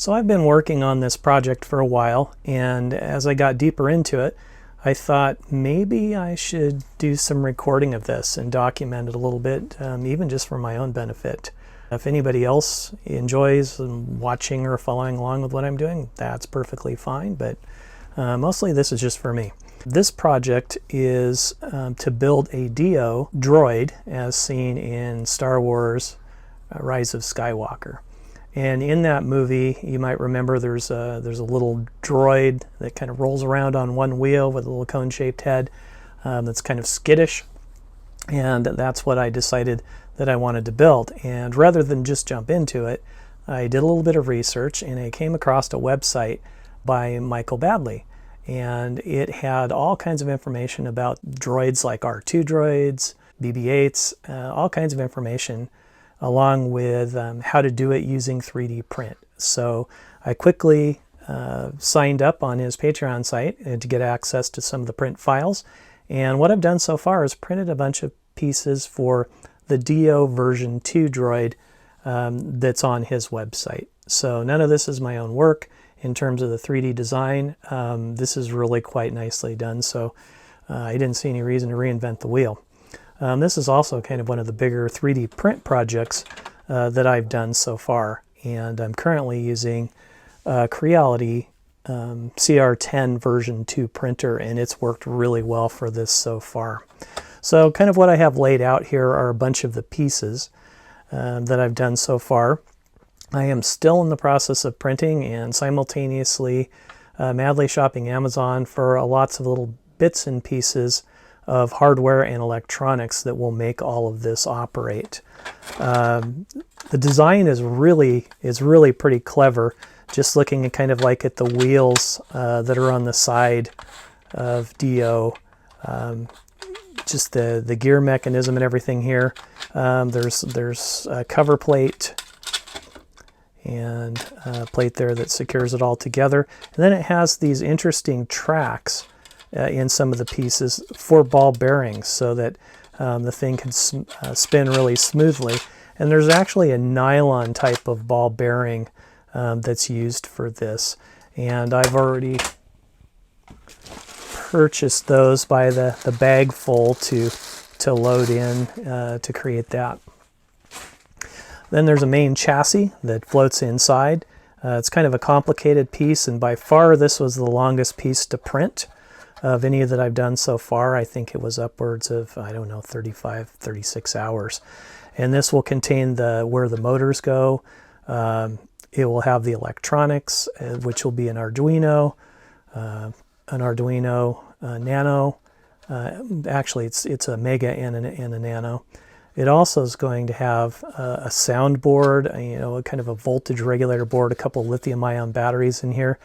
So I've been working on this project for a while, and as I got deeper into it, I thought maybe I should do some recording of this and document it a little bit, even just for my own benefit. If anybody else enjoys watching or following along with what I'm doing, that's perfectly fine, but mostly this is just for me. This project is to build a Dio droid as seen in Star Wars Rise of Skywalker. And in that movie, you might remember there's a little droid that kind of rolls around on one wheel with a little cone-shaped head that's kind of skittish. And that's what I decided that I wanted to build. And rather than just jump into it, I did a little bit of research and I came across a website by Michael Baddeley. And it had all kinds of information about droids like R2 droids, BB-8s, all kinds of information, along with how to do it using 3D print. So I quickly signed up on his Patreon site to get access to some of the print files. And what I've done so far is printed a bunch of pieces for the Dio version 2 droid that's on his website. So none of this is my own work in terms of the 3D design. This is really quite nicely done, so I didn't see any reason to reinvent the wheel. This is also kind of one of the bigger 3D print projects that I've done so far, and I'm currently using Creality CR10 version 2 printer, and it's worked really well for this so far. So kind of what I have laid out here are a bunch of the pieces that I've done so far. I am still in the process of printing and simultaneously madly shopping Amazon for lots of little bits and pieces of hardware and electronics that will make all of this operate. The design is really pretty clever. Just looking at kind of like at the wheels that are on the side of Dio, just the gear mechanism and everything here. There's a cover plate and a plate there that secures it all together. And then it has these interesting tracks in some of the pieces for ball bearings so that the thing can spin really smoothly. And there's actually a nylon type of ball bearing that's used for this. And I've already purchased those by the bag full to load in to create that. Then there's a main chassis that floats inside. It's kind of a complicated piece, and by far this was the longest piece to print of any that I've done so far. I think it was upwards of, I don't know, 35, 36 hours. And this will contain where the motors go. It will have the electronics, which will be an Arduino Nano. Actually, it's a Mega and a Nano. It also is going to have a sound board, a kind of a voltage regulator board, a couple of lithium-ion batteries in here.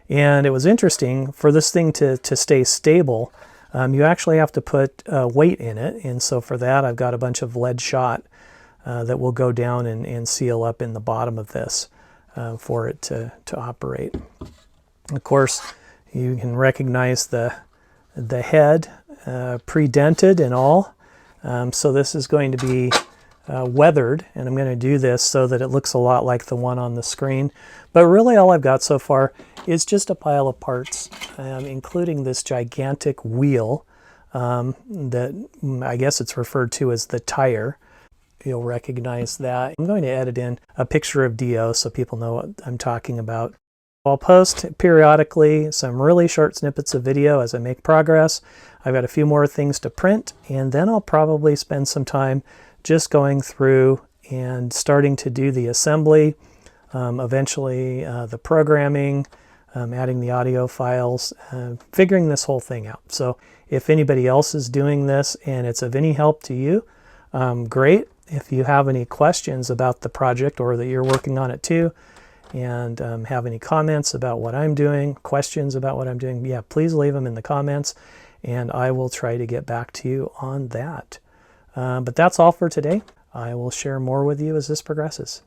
And it was interesting, for this thing to stay stable, you actually have to put weight in it. And so for that, I've got a bunch of lead shot that will go down and seal up in the bottom of this for it to operate. Of course, you can recognize the head pre-dented and all. So this is going to be weathered, and I'm going to do this so that it looks a lot like the one on the screen. But really all I've got so far is just a pile of parts, including this gigantic wheel that I guess it's referred to as the tire. You'll recognize that. I'm going to edit in a picture of Dio so people know what I'm talking about. I'll post periodically some really short snippets of video as I make progress. I've got a few more things to print, and then I'll probably spend some time just going through and starting to do the assembly, eventually the programming, adding the audio files, figuring this whole thing out. So if anybody else is doing this and it's of any help to you, great. If you have any questions about the project or that you're working on it too, and have any comments about what I'm doing, questions about what I'm doing, yeah, please leave them in the comments, and I will try to get back to you on that. But that's all for today. I will share more with you as this progresses.